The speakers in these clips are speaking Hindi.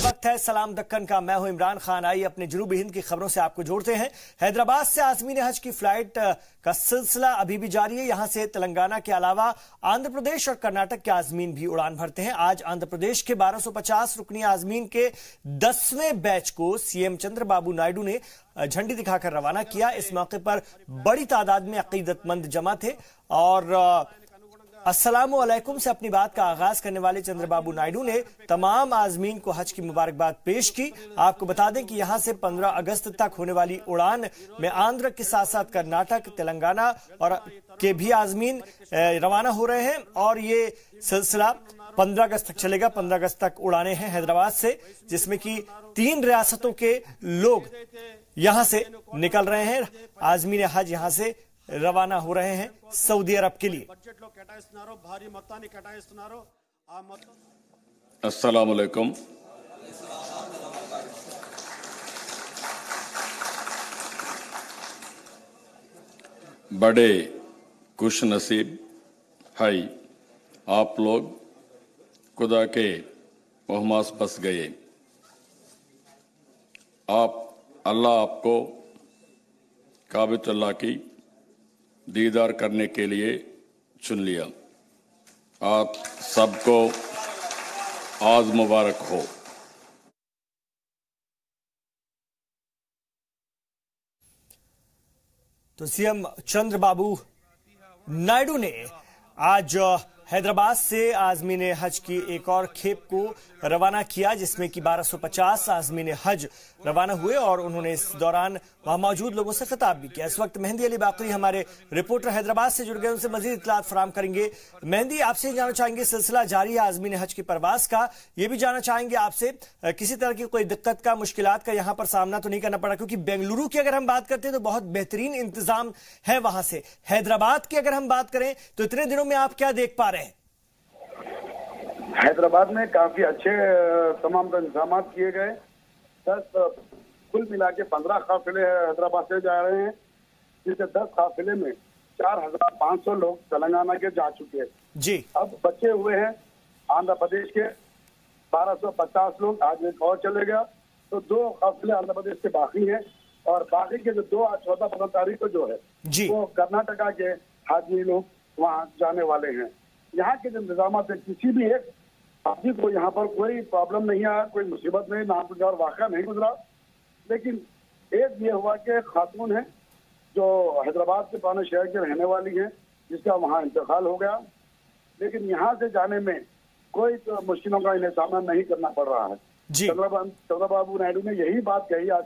वक्त है सलाम दक्कन का। मैं हूं इमरान खान। आइए अपने जनूबी हिंद की खबरों से आपको जोड़ते हैं। हैदराबाद से आज़मीन हज की फ्लाइट का सिलसिला अभी भी जारी है। यहां से तेलंगाना के अलावा आंध्र प्रदेश और कर्नाटक के आज़मीन भी उड़ान भरते हैं। आज आंध्र प्रदेश के 1250 रुकनी आज़मीन के 10वें बैच को सीएम चंद्रबाबू नायडू ने झंडी दिखाकर रवाना किया। इस मौके पर बड़ी तादाद में अकीदतमंद जमा थे और अस्सलामु अलैकुम से अपनी बात का आगाज करने वाले चंद्रबाबू नायडू ने तमाम आज़मीन को हज की मुबारकबाद पेश की। आपको बता दें कि यहां से 15 अगस्त तक होने वाली उड़ान में आंध्र के साथ साथ कर्नाटक, तेलंगाना और के भी आज़मीन रवाना हो रहे हैं और ये सिलसिला 15 अगस्त तक चलेगा। 15 अगस्त तक उड़ाने हैं हैदराबाद से, जिसमें कि 3 रियासतों के लोग यहां से निकल रहे हैं। आज़मीन हज यहां से रवाना हो रहे हैं सऊदी अरब के लिए। अस्सलाम वालेकुम। बड़े खुश नसीब है आप लोग, खुदा के मोहमास बस गए। अल्लाह आपको काबतुल्लाह की दीदार करने के लिए चुन लिया। आप सबको आज मुबारक हो। तो सीएम चंद्रबाबू नायडू ने आज हैदराबाद से आज़मीन हज की एक और खेप को रवाना किया, जिसमें कि 1250 आज़मीन हज रवाना हुए और उन्होंने इस दौरान वहां मौजूद लोगों से खिताब भी किया। इस वक्त मेहंदी अली बाकरी हमारे रिपोर्टर हैदराबाद से जुड़ गए, उनसे मजीद इत्तलात फराम करेंगे। मेहंदी, आपसे जानना चाहेंगे, सिलसिला जारी है आज़मीन हज की परवास का, ये भी जानना चाहेंगे आपसे किसी तरह की कोई दिक्कत का, मुश्किलात का यहाँ पर सामना तो नहीं करना पड़ा? क्योंकि बेंगलुरु की अगर हम बात करते हैं तो बहुत बेहतरीन इंतजाम है वहां से। हैदराबाद की अगर हम बात करें तो इतने दिनों में आप क्या देख पा रहे हैं? हैदराबाद में काफी अच्छे तमाम इंतजाम किए गए। 10 कुल मिला के 15 काफिले हैदराबाद से जा रहे हैं, जिससे 10 काफिले में 4500 लोग तेलंगाना के जा चुके हैं जी। अब बचे हुए हैं आंध्र प्रदेश के 1250 लोग। आज एक और चलेगा तो 2 काफिले आंध्र प्रदेश के बाकी हैं और बाकी के जो 14-15 तारीख को जो है जी, वो कर्नाटका के हाजी लोग वहाँ जाने वाले हैं। यहाँ के जो इंतजाम है, किसी भी एक हाजी को यहाँ पर कोई प्रॉब्लम नहीं आया, कोई मुसीबत नहीं, नागुजार वाक़या नहीं गुजरा। लेकिन एक ये हुआ कि खातून है जो हैदराबाद के पुराने शहर के रहने वाली है, जिसका वहाँ इंतकाल हो गया। लेकिन यहाँ से जाने में कोई तो मुश्किलों का इन्हें सामना नहीं करना पड़ रहा है। चंद्रबाबू नायडू ने यही बात कही आज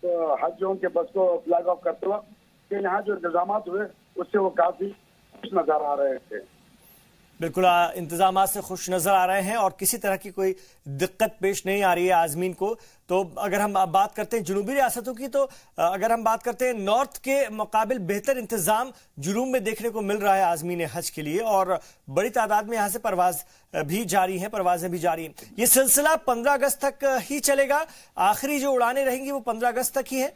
तो हाजियों के बस को फ्लैग ऑफ करते वक्त कि यहाँ जो इंतजाम हुए उससे वो काफी खुश नजर आ रहे थे। बिल्कुल इंतजामात से खुश नजर आ रहे हैं और किसी तरह की कोई दिक्कत पेश नहीं आ रही है आज़मीन को। तो अगर हम बात करते हैं जुनूबी रियासतों की, तो अगर हम बात करते हैं नॉर्थ के मुकाबिल बेहतर इंतजाम जुनूब में देखने को मिल रहा है आज़मीन हज के लिए और बड़ी तादाद में यहाँ से परवाजें भी जारी हैं। ये सिलसिला 15 अगस्त तक ही चलेगा। आखिरी जो उड़ानें रहेंगी वो 15 अगस्त तक ही है।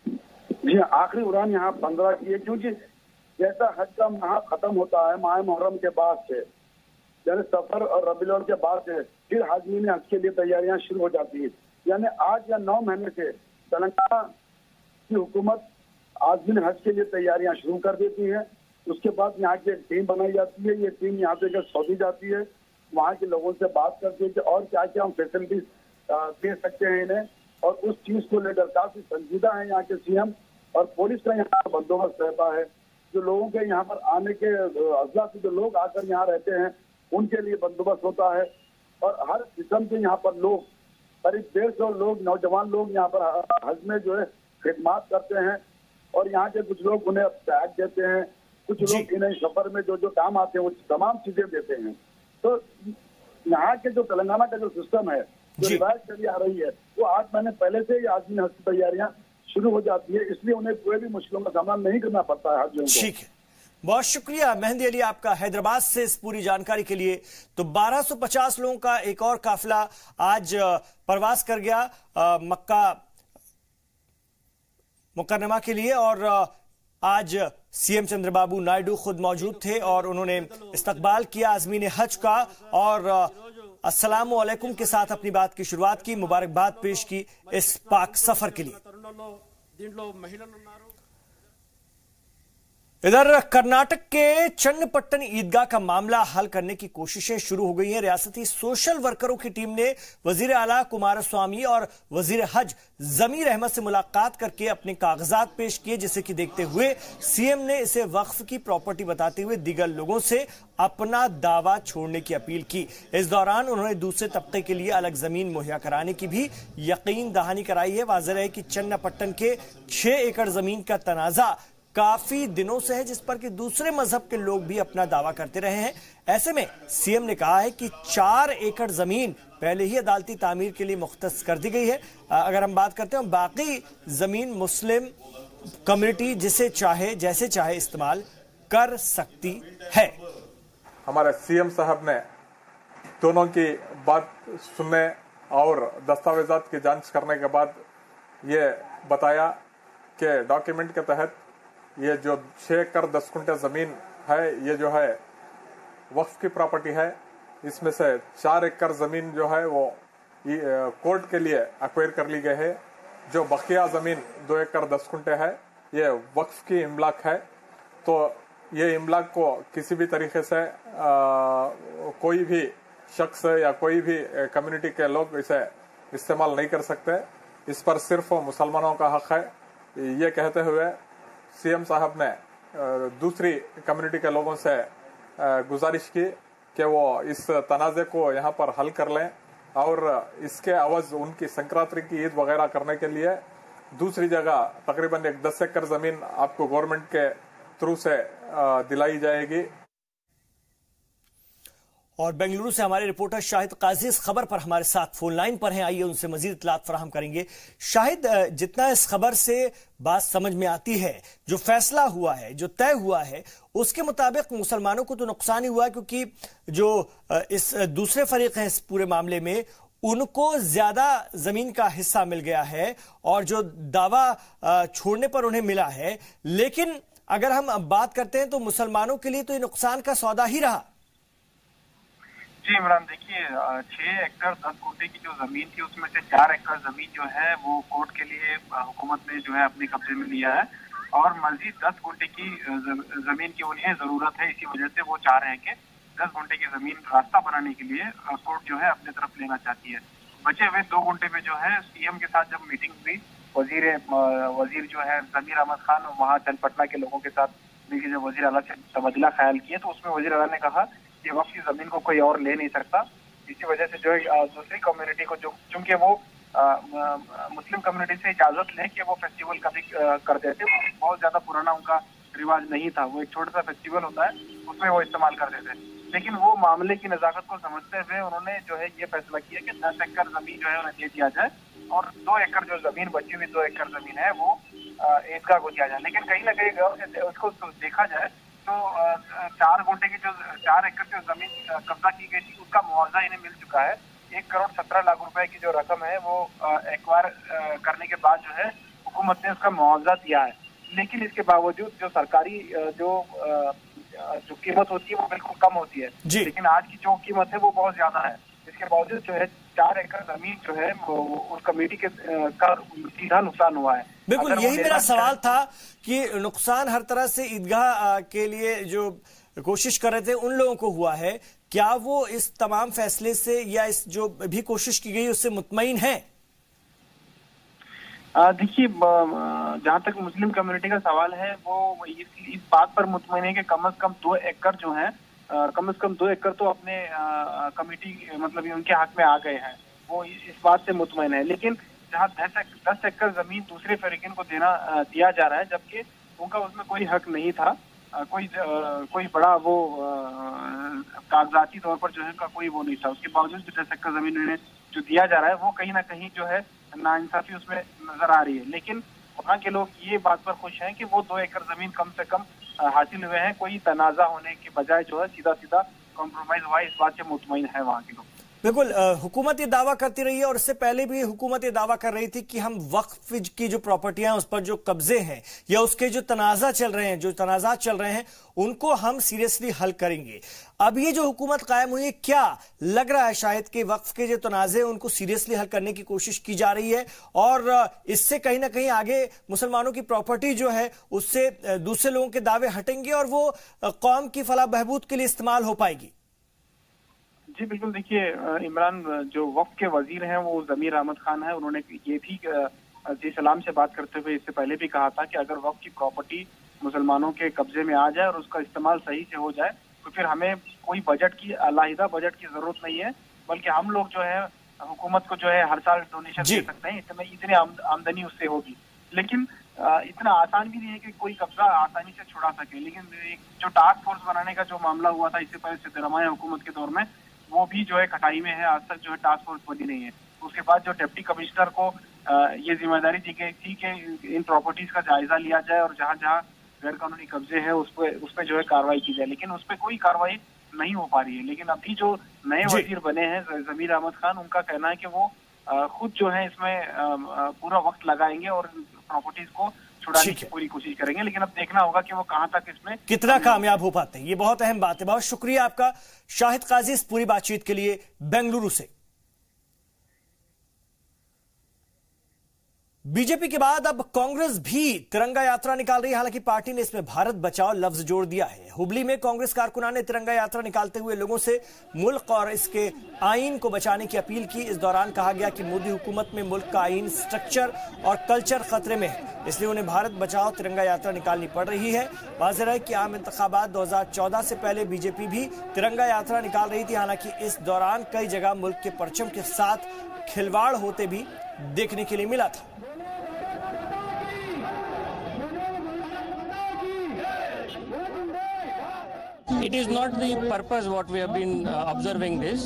जी, आखिरी उड़ान यहाँ 15 की है, क्योंकि जैसा हज का माह खत्म होता है माह मुहर्रम के बाद से, यानी सफर और रबीउल अव्वल के बाद से फिर आज़मीन हज के लिए तैयारियां शुरू हो जाती है। यानी 8 या 9 महीने से तेलंगाना की हुकूमत आज़मीन हज के लिए तैयारियां शुरू कर देती है। उसके बाद यहाँ की एक टीम बनाई जाती है। ये टीम यहाँ से सऊदी जाती है, वहाँ के लोगों से बात करती है कि और क्या क्या हम फैसिलिटीज दे सकते हैं इन्हें, और उस चीज को लेकर काफी संजीदा है यहाँ के सीएम और पुलिस का यहाँ पर बंदोबस्त रहता है। जो लोगों के यहाँ पर आने के अजला से जो लोग आकर यहाँ रहते हैं उनके लिए बंदोबस्त होता है और हर किस्म के यहाँ पर लोग, करीब 150 लोग, नौजवान लोग यहाँ पर हज में जो है खिदमत करते हैं और यहाँ के कुछ लोग उन्हें बैग देते हैं, कुछ लोग इन्हें सफर में जो काम आते हैं वो तमाम चीजें देते हैं। तो यहाँ के जो तेलंगाना का जो सिस्टम है, जो रिवायत चली आ रही है, वो 8 महीने पहले से ही आज़मीन हज की तैयारियां शुरू हो जाती है, इसलिए उन्हें कोई भी मुश्किलों का सामना नहीं करना पड़ता है हाजियों को। ठीक है, बहुत शुक्रिया मेहंदी अली आपका हैदराबाद से इस पूरी जानकारी के लिए। तो 1250 लोगों का एक और काफिला आज प्रवास कर गया मक्का मुकर्रमा के लिए और आज सीएम चंद्रबाबू नायडू खुद मौजूद थे और उन्होंने इस्तकबाल किया आज़मीन हज का और अस्सलाम वालेकुम के साथ अपनी बात की शुरुआत की, मुबारकबाद पेश की इस पाक सफर के लिए। इधर कर्नाटक के चन्नपट्टन ईदगाह का मामला हल करने की कोशिशें शुरू हो गई हैं। रियासती सोशल वर्करों की टीम ने वजीर आला कुमारस्वामी और वजीर हज जमीर अहमद से मुलाकात करके अपने कागजात पेश किए, जिसे कि देखते हुए सीएम ने इसे वक्फ की प्रॉपर्टी बताते हुए दीगर लोगों से अपना दावा छोड़ने की अपील की। इस दौरान उन्होंने दूसरे तबके के लिए अलग जमीन मुहैया कराने की भी यकीन दहानी कराई है। वाज़ेह है कि चन्नपट्टन के 6 एकड़ जमीन का तनाजा काफी दिनों से है, जिस पर कि दूसरे मजहब के लोग भी अपना दावा करते रहे हैं। ऐसे में सीएम ने कहा है कि 4 एकड़ जमीन पहले ही अदालती तामीर के लिए मुख्तस कर दी गई है। अगर हम बात करते हैं, बाकी जमीन मुस्लिम कम्युनिटी जिसे चाहे जैसे चाहे इस्तेमाल कर सकती है। हमारे सीएम साहब ने दोनों की बात सुनने और दस्तावेजात की जांच करने के बाद ये बताया कि डॉक्यूमेंट के तहत ये जो 6 एकड़ 10 कुंटे जमीन है, ये जो है वक्फ की प्रॉपर्टी है। इसमें से 4 एकड़ जमीन जो है वो कोर्ट के लिए एक्वायर कर ली गई है। जो बकिया जमीन 2 एकड़ 10 कुंटे है, ये वक्फ की इमलाक है। तो ये इमलाक को किसी भी तरीके से कोई भी शख्स या कोई भी कम्युनिटी के लोग इसे इस्तेमाल नहीं कर सकते। इस पर सिर्फ मुसलमानों का हक है। ये कहते हुए सीएम साहब ने दूसरी कम्युनिटी के लोगों से गुजारिश की कि वो इस तनाज़े को यहाँ पर हल कर लें और इसके अवज़ उनकी संक्रांति की ईद वगैरह करने के लिए दूसरी जगह तकरीबन 10 एकड़ जमीन आपको गवर्नमेंट के थ्रू से दिलाई जाएगी। और बेंगलुरु से हमारे रिपोर्टर शाहिद काजी इस खबर पर हमारे साथ फोन लाइन पर हैं। आइए उनसे मजीद इत्तलात फराहम करेंगे। शाहिद, जितना इस खबर से बात समझ में आती है, जो फैसला हुआ है, जो तय हुआ है, उसके मुताबिक मुसलमानों को तो नुकसान ही हुआ है, क्योंकि जो इस दूसरे फरीक हैं इस पूरे मामले में, उनको ज्यादा जमीन का हिस्सा मिल गया है और जो दावा छोड़ने पर उन्हें मिला है। लेकिन अगर हम बात करते हैं तो मुसलमानों के लिए तो ये नुकसान का सौदा ही रहा। जी इमरान, देखिए 6 एकड़ 10 कुंटे की जो जमीन थी उसमें से 4 एकड़ जमीन जो है वो कोर्ट के लिए हुकूमत ने जो है अपने कब्जे में लिया है और मजीद 10 कुंटे की जमीन की उन्हें जरूरत है। इसी वजह से वो चाह रहे हैं कि 10 कुंटे की जमीन रास्ता बनाने के लिए कोर्ट जो है अपने तरफ लेना चाहती है। बचे हुए 2 कुंटे में जो है सीएम के साथ जब मीटिंग हुई, वजीर जो है जमीर अहमद खान वहाँ चन्नपट्टन के लोगों के साथ मिलकर जब वजीर आला से तबादला ख्याल किया तो उसमें वजीर आला ने कहा कि वक्फ की जमीन को कोई और ले नहीं सकता। इसी वजह से जो है दूसरी कम्युनिटी को, जो चूंकि वो मुस्लिम कम्युनिटी से इजाजत लें कि वो फेस्टिवल कभी कर देते, बहुत ज्यादा पुराना उनका रिवाज नहीं था, वो एक छोटा सा फेस्टिवल होता है उसमें वो इस्तेमाल कर देते। लेकिन वो मामले की नजाकत को समझते हुए उन्होंने जो है ये फैसला किया कि 10 एकड़ जमीन जो है उन्हें दे दिया जाए और 2 एकड़ जो जमीन बची हुई 2 एकड़ जमीन है वो ईदगाह को दिया जाए। लेकिन कहीं ना कहीं उसको देखा जाए तो 4 गुंठे की जो 4 एकड़ जो जमीन कब्जा की गई थी उसका मुआवजा इन्हें मिल चुका है। 1 करोड़ 17 लाख रुपए की जो रकम है वो एक्वायर करने के बाद जो है हुकूमत ने उसका मुआवजा दिया है। लेकिन इसके बावजूद जो सरकारी जो कीमत होती है वो बिल्कुल कम होती है, लेकिन आज की जो कीमत है वो बहुत ज्यादा है। इसके बावजूद जो है 4 एकड़ जमीन जो है उस कमेटी के का सीधा नुकसान हुआ है। बिल्कुल यही मेरा सवाल था कि नुकसान हर तरह से ईदगाह के लिए जो कोशिश कर रहे थे उन लोगों को हुआ है, क्या वो इस तमाम फैसले से या इस जो भी कोशिश की गई उससे मुतमईन है? देखिए, जहाँ तक मुस्लिम कम्युनिटी का सवाल है वो इस बात पर मुतमईन है कि कम से कम 2 एकड़ जो है, कम से कम 2 एकड़ तो अपने कमेटी मतलब उनके हक में आ गए हैं, वो इस बात से मुतमईन है। लेकिन जहाँ 10 एकड़ जमीन दूसरे फरीकिन को दिया जा रहा है जबकि उनका उसमें कोई हक नहीं था, कोई बड़ा वो कागजाती तौर पर जो है का कोई वो नहीं था, उसके बावजूद जो 10 एकड़ जमीन उन्हें जो दिया जा रहा है वो कहीं ना कहीं जो है नाइंसाफी उसमें नजर आ रही है। लेकिन वहाँ के लोग ये बात पर खुश हैं कि वो 2 एकड़ जमीन कम से कम हासिल हुए हैं, कोई तनाजा होने के बजाय जो है सीधा सीधा कॉम्प्रोमाइज हुआ है, इस बात से मुतमईन है वहाँ के लोग। बिल्कुल, हुकूमत ये दावा करती रही है और इससे पहले भी हुकूमत ये दावा कर रही थी कि हम वक्फ की जो प्रॉपर्टियां हैं उस पर जो कब्जे हैं या उसके जो तनाज़ात चल रहे हैं उनको हम सीरियसली हल करेंगे। अब ये जो हुकूमत कायम हुई है, क्या लग रहा है शायद कि वक्फ के जो तनाज़े हैं उनको सीरियसली हल करने की कोशिश की जा रही है और इससे कहीं ना कहीं आगे मुसलमानों की प्रॉपर्टी जो है उससे दूसरे लोगों के दावे हटेंगे और वो कौम की फलाह बहबूद के लिए इस्तेमाल हो पाएगी? जी बिल्कुल, देखिए इमरान जो वक्फ के वजीर हैं वो ज़मीर अहमद खान है। उन्होंने ये भी जी सलाम से बात करते हुए इससे पहले भी कहा था कि अगर वक्फ की प्रॉपर्टी मुसलमानों के कब्जे में आ जाए और उसका इस्तेमाल सही से हो जाए तो फिर हमें कोई बजट की अलहदा बजट की जरूरत नहीं है, बल्कि हम लोग जो है हुकूमत को जो है हर साल डोनेशन दे सकते हैं, इतनी आमदनी उससे होगी। लेकिन इतना आसान भी नहीं है कि कोई कब्जा आसानी से छुड़ा सके। लेकिन जो टास्क फोर्स बनाने का जो मामला हुआ था इससे पहले सिद्धरामैया हुकूमत के दौर में, वो भी जो है खटाई में है। आज तक जो है टास्क फोर्स बनी नहीं है। उसके बाद जो डिप्टी कमिश्नर को ये जिम्मेदारी दी गई थी कि इन प्रॉपर्टीज का जायजा लिया जाए और जहां जहां गैर कानूनी कब्जे हैं उस पर जो है कार्रवाई की जाए, लेकिन उस पर कोई कार्रवाई नहीं हो पा रही है। लेकिन अभी जो नए वजीर बने हैं ज़मीर अहमद खान, उनका कहना है कि वो खुद जो है इसमें पूरा वक्त लगाएंगे और प्रॉपर्टीज को छुड़ाने की पूरी कोशिश करेंगे। लेकिन अब देखना होगा कि वो कहां तक इसमें कितना कामयाब हो पाते हैं। ये बहुत अहम बात है। बहुत शुक्रिया आपका शाहिद काजी इस पूरी बातचीत के लिए बेंगलुरु से। बीजेपी के बाद अब कांग्रेस भी तिरंगा यात्रा निकाल रही है। हालांकि पार्टी ने इसमें भारत बचाओ लफ्ज जोड़ दिया है। हुबली में कांग्रेस कारकुनान ने तिरंगा यात्रा निकालते हुए लोगों से मुल्क और इसके आईन को बचाने की अपील की। इस दौरान कहा गया कि मोदी हुकूमत में मुल्क का आईन, स्ट्रक्चर और कल्चर खतरे में है, इसलिए उन्हें भारत बचाओ तिरंगा यात्रा निकालनी पड़ रही है। वाज़ेह है कि आम इंतखाबात 2014 से पहले बीजेपी भी तिरंगा यात्रा निकाल रही थी। हालांकि इस दौरान कई जगह मुल्क के परचम के साथ खिलवाड़ होते भी देखने के लिए मिला था। It is not the purpose what we have been observing this.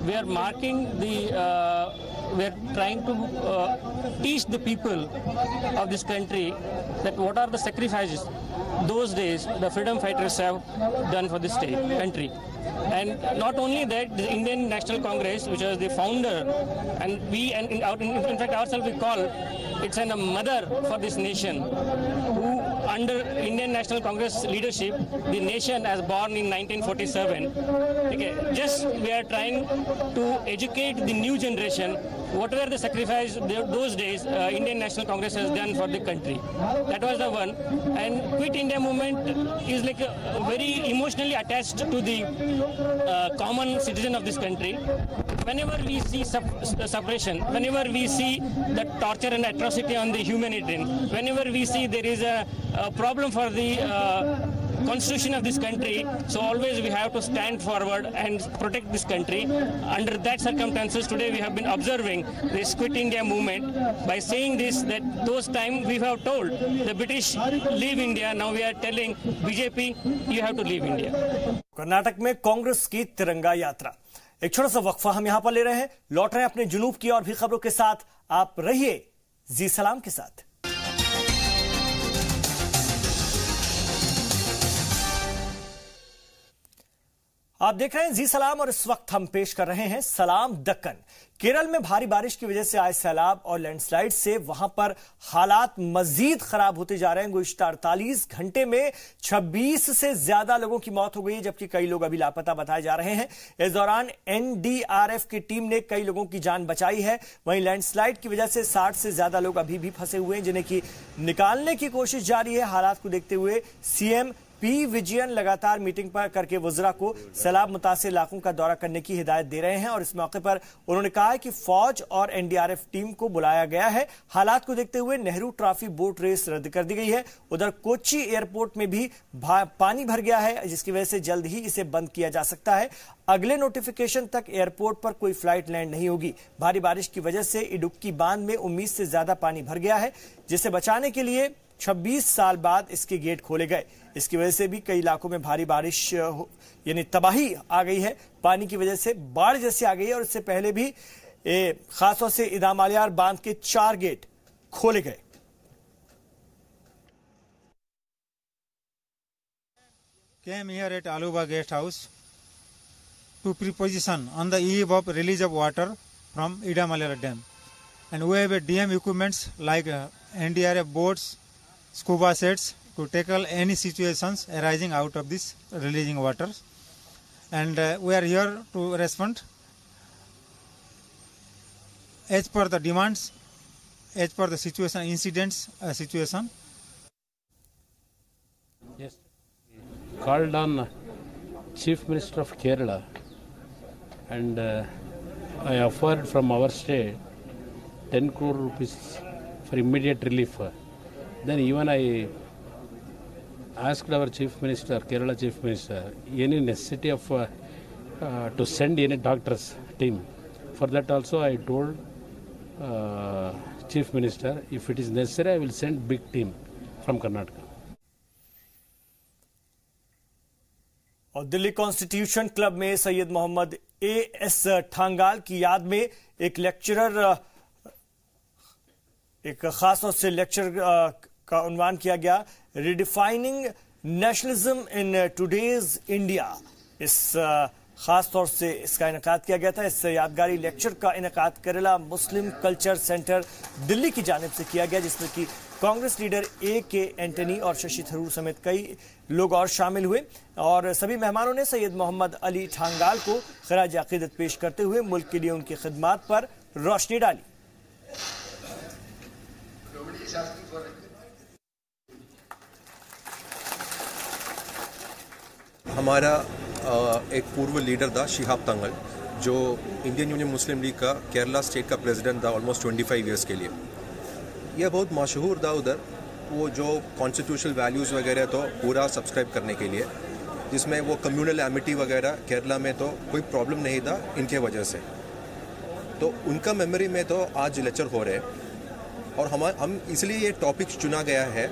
We are marking we are trying to teach the people of this country that what are the sacrifices those days the freedom fighters have done for this country. And not only that, the Indian National Congress, which was the founder, and in fact ourselves we call it's a mother for this nation, who under Indian National Congress leadership, the nation has born in 1947. Okay, just we are trying to educate the new generation whatever the sacrifice those days Indian National Congress has done for the country. That was the one. And Quit India movement is like very emotionally attached to the common citizen of this country. Whenever we see suppression, whenever we see the torture and atrocity on the humanitarian, whenever we see there is a problem for the constitution of this country, so always we have to stand forward and protect this country. Under that circumstances, today we have been observing this Quit India movement. By saying this, that those time we have told the British leave India, now we are telling BJP you have to leave India. Karnataka में कांग्रेस की तिरंगा यात्रा। एक छोटा सा वक्फा हम यहां पर ले रहे हैं, लौट रहे हैं अपने जुनूब की और भी खबरों के साथ। आप रहिए जी सलाम के साथ। आप देख रहे हैं जी सलाम और इस वक्त हम पेश कर रहे हैं सलाम दक्कन। केरल में भारी बारिश की वजह से आए सैलाब और लैंडस्लाइड से वहां पर हालात मजीद खराब होते जा रहे हैं। गुज़िश्ता 48 घंटे में 26 से ज्यादा लोगों की मौत हो गई, जबकि कई लोग अभी लापता बताए जा रहे हैं। इस दौरान एनडीआरएफ की टीम ने कई लोगों की जान बचाई है। वहीं लैंडस्लाइड की वजह से 60 से ज्यादा लोग अभी भी फंसे हुए हैं, जिन्हें की निकालने की कोशिश जारी है। हालात को देखते हुए सीएम पी विजयन लगातार मीटिंग पर करके वज़रा को सैलाब मुतासिर इलाकों का दौरा करने की हिदायत दे रहे हैं और इस मौके पर उन्होंने कहा है कि फौज और एनडीआरएफ टीम को बुलाया गया है। हालात को देखते हुए नेहरू ट्रॉफी बोट रेस रद्द कर दी गई है। उधर कोच्चि एयरपोर्ट में भी पानी भर गया है, जिसकी वजह से जल्द ही इसे बंद किया जा सकता है। अगले नोटिफिकेशन तक एयरपोर्ट पर कोई फ्लाइट लैंड नहीं होगी। भारी बारिश की वजह से इडुक्की बांध में 19 से ज्यादा पानी भर गया है, जिसे बचाने के लिए 26 साल बाद इसके गेट खोले गए। इसकी वजह से भी कई इलाकों में भारी बारिश यानी तबाही आ गई है। पानी की वजह से बाढ़ जैसी आ गई है और इससे पहले भी खासतौर से इदामालियार बांध के 4 गेट खोले गए। Came here at Aluva guest house to preposition on the eve of release of water from Idamalera Dam. And we have DM equipments like NDRF boats, scuba sets to tackle any situations arising out of this releasing water. And we are here to respond as per the demands, as per the situation, incidents situation. Yes. Called on Chief Minister of Kerala, and I offered from our state 10 crore rupees for immediate relief. Then even I asked our Chief Minister, Kerala Chief Minister, any necessity of to send any doctors team. For that also I told Chief Minister, if it is necessary, I will send big team from Karnataka. और दिल्ली कॉन्स्टिट्यूशन क्लब में सैयद मोहम्मद एएस ठांगाल की याद में एक लेक्चरर, एक खास तौर से लेक्चर का उन्वान किया गया, रिडिफाइनिंग नेशनलिज्म इन टुडेज इंडिया। इस खास तौर से इसका इनेकाद किया गया था। इस यादगारी लेक्चर का इनेकाद Kerala Muslim culture centre Delhi की जानिब से किया गया, जिसमें कि कांग्रेस लीडर के एंटनी और शशि थरूर समेत कई लोग और शामिल हुए। और सभी मेहमानों ने सैयद मोहम्मद अली ठांगाल को खराज अकीदत पेश करते हुए मुल्क के लिए उनकी खिदमात पर रोशनी डाली। हमारा एक पूर्व लीडर था शिहाब तंगल, जो इंडियन यूनियन मुस्लिम लीग का केरला स्टेट का प्रेसिडेंट था ऑलमोस्ट 25 इयर्स के लिए। यह बहुत मशहूर था उधर, वो जो कॉन्स्टिट्यूशनल वैल्यूज़ वगैरह तो पूरा सब्सक्राइब करने के लिए, जिसमें वो कम्युनल एमिटी वगैरह केरला में तो कोई प्रॉब्लम नहीं था इनके वजह से। तो उनका मेमोरी में तो आज लेक्चर हो रहे हैं। और हम इसलिए ये टॉपिक चुना गया है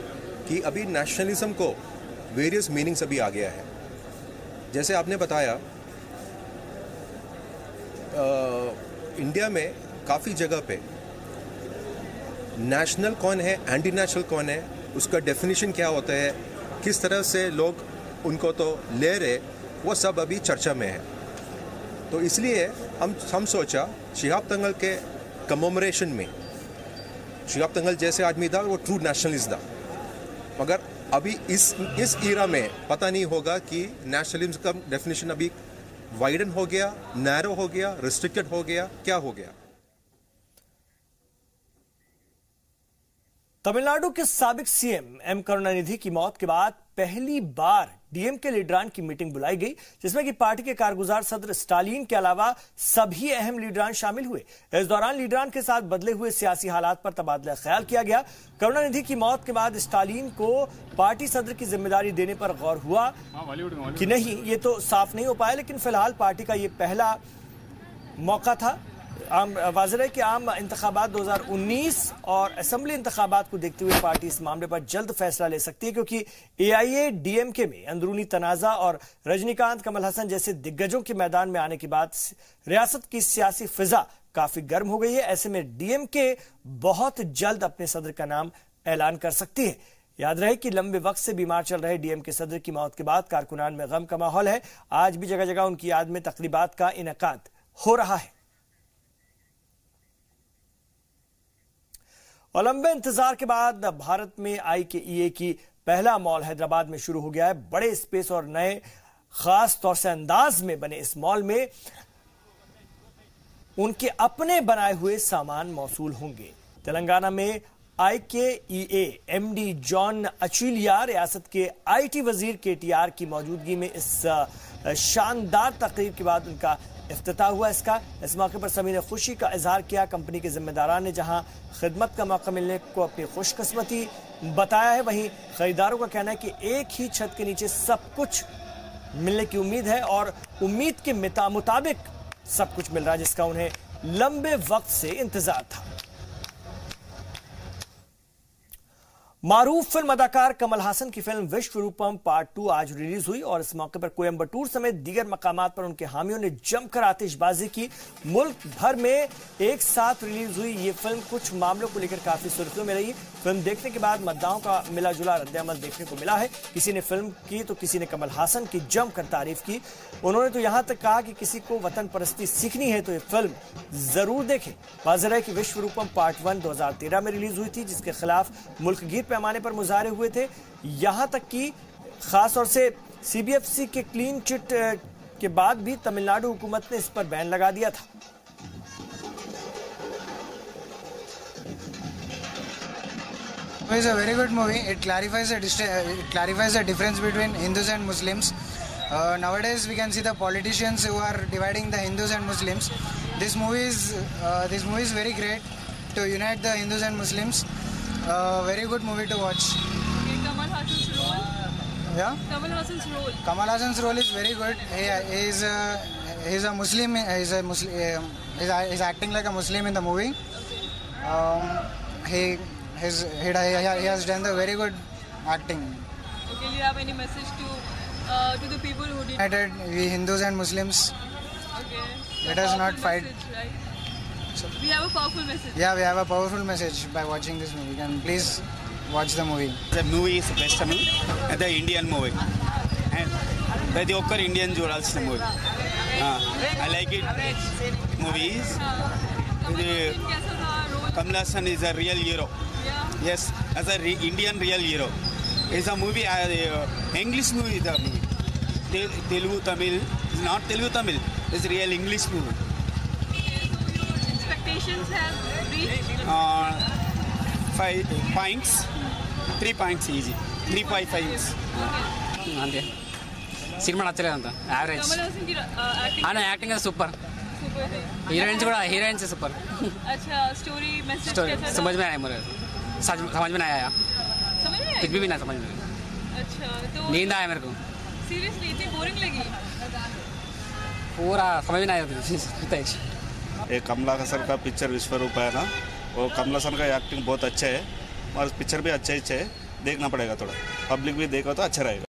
कि अभी नेशनलिज्म को वेरियस मीनिंग्स अभी आ गया है। जैसे आपने बताया, इंडिया में काफ़ी जगह पे नेशनल कौन है, एंटी नेशनल कौन है, उसका डेफिनेशन क्या होता है, किस तरह से लोग उनको तो ले रहे, वो सब अभी चर्चा में है। तो इसलिए हम सोचा शिहाब तंगल के कमोमरेशन में, शिहाब तंगल जैसे आदमी था वो ट्रू नेशनलिस्ट था, मगर अभी इस ईरा में पता नहीं होगा कि नेशनलिज्म का डेफिनेशन अभी वाइडन हो गया, नैरो हो गया, रिस्ट्रिक्टेड हो गया, क्या हो गया। तमिलनाडु के साबिक सीएम एम करुणानिधि की मौत के बाद पहली बार डीएमके लीडरान की मीटिंग बुलाई गई, जिसमें कि पार्टी के कारगुजार सदर स्टालिन के अलावा सभी अहम लीडरान शामिल हुए। इस दौरान लीडरान के साथ बदले हुए सियासी हालात पर तबादला ख्याल किया गया। करुणानिधि की मौत के बाद स्टालिन को पार्टी सदर की जिम्मेदारी देने पर गौर हुआ कि नहीं, ये तो साफ नहीं हो पाया, लेकिन फिलहाल पार्टी का ये पहला मौका था। वाज़ेह है कि आम इंतखाबात 2019 और असेंबली इंतखाबात को देखते हुए पार्टी इस मामले पर जल्द फैसला ले सकती है, क्योंकि एआईए डीएमके में अंदरूनी तनाजा और रजनीकांत, कमल हसन जैसे दिग्गजों के मैदान में आने के बाद रियासत की सियासी फिजा काफी गर्म हो गई है। ऐसे में डीएमके बहुत जल्द अपने सदर का नाम ऐलान कर सकती है। याद रहे कि लंबे वक्त से बीमार चल रहे डीएमके सदर की मौत के बाद कारकुनान में गम का माहौल है। आज भी जगह जगह उनकी याद में तकरीबात का इनेकाद हो रहा है। और लंबे इंतजार के बाद भारत में आईकेईए की पहला मॉल हैदराबाद में शुरू हो गया है। बड़े स्पेस और नए खास तौर से अंदाज में बने इस मॉल में उनके अपने बनाए हुए सामान मौसूल होंगे। तेलंगाना में आईकेईए एमडी जॉन अचीलिया, रियासत के आईटी वजीर केटीआर की मौजूदगी में इस शानदार तकरीब के बाद उनका इफ्तिताह हुआ। इस मौके पर सभी ने खुशी का इजहार किया। कंपनी के जिम्मेदारान ने जहां खिदमत का मौका मिलने को अपनी खुशकिस्मती बताया है, वहीं खरीदारों का कहना है कि एक ही छत के नीचे सब कुछ मिलने की उम्मीद है और उम्मीद के मुताबिक सब कुछ मिल रहा है, जिसका उन्हें लंबे वक्त से इंतजार था। मारूफ फिल्म अदाकार कमल हासन की फिल्म विश्वरूपम पार्ट 2 आज रिलीज हुई और इस मौके पर कोयम्बटूर समेत दीगर मकामात पर उनके हामियों ने जमकर आतिशबाजी की। मुल्क भर में एक साथ रिलीज हुई ये फिल्म कुछ मामलों को लेकर काफी सुर्खियों में रही। फिल्म देखने के बाद मतदाताओं का मिला जुला रद्द-ए-अमल देखने को मिला है। किसी ने फिल्म की तो किसी ने कमल हासन की जमकर तारीफ की। उन्होंने तो यहां तक कहा कि किसी को वतन परस्ती सीखनी है तो ये फिल्म जरूर देखें। वाज़ेह है कि विश्वरूपम पार्ट 1 2013 में रिलीज हुई थी, जिसके खिलाफ मुल्कगीर पैमाने पर मुजाहरे हुए थे। यहां तक कि खास तौर से सीबीएफसी के क्लीन चिट के बाद भी तमिलनाडु हुकूमत ने इस पर बैन लगा दिया था। It's a very good movie. It clarifies the difference between Hindus and Muslims. Nowadays, we can see the politicians who are dividing the Hindus and Muslims. This movie is very great to unite the Hindus and Muslims. Very good movie to watch. Kamal Hassan's role. Yeah. Kamal Hassan's role. Kamal Hassan's role is very good. He's a Muslim. He's acting like a Muslim in the movie. He has done the very good acting. Okay, do you have any message to the people who did? United, we Hindus and Muslims. Okay. Let us not fight. Message, right? So, we have a powerful message. Yeah, we have a powerful message by watching this movie. And please watch the movie. The movie is best movie, the Indian movie, and the Okkar Indian చూడాల్సిన movie. I like it. Movies. Kamal Hassan is a real hero. Yes, as a Indian real hero. It's a movie, English movie. The movie. Telugu Tamil is not Telugu Tamil. It's a real English movie. Okay, so your expectations have reached 5 points, 3 points easy, 3.5 points. అంతే సినిమా నచ్చలేదు అంత యావరేజ్. Kamal Hassan की acting. ఆయన యాక్టింగ్ సూపర్. Super है. हीरोइंस सూपर. अच्छा, स्टोरी मैसेज कैसा था? समझ में आया मुझे. समझ में नहीं आया. समझ में आया? कुछ भी नहीं समझ में. अच्छा, तो नींद आया मेरे को. सीरियसली इतनी बोरिंग लगी? पूरा समझ में नहीं आया. ये कमल हसन का पिक्चर विश्वरूप है ना, वो कमल हसन का एक्टिंग बहुत अच्छा है और पिक्चर भी अच्छा ही है, देखना पड़ेगा थोड़ा, पब्लिक भी देखो तो अच्छा रहेगा.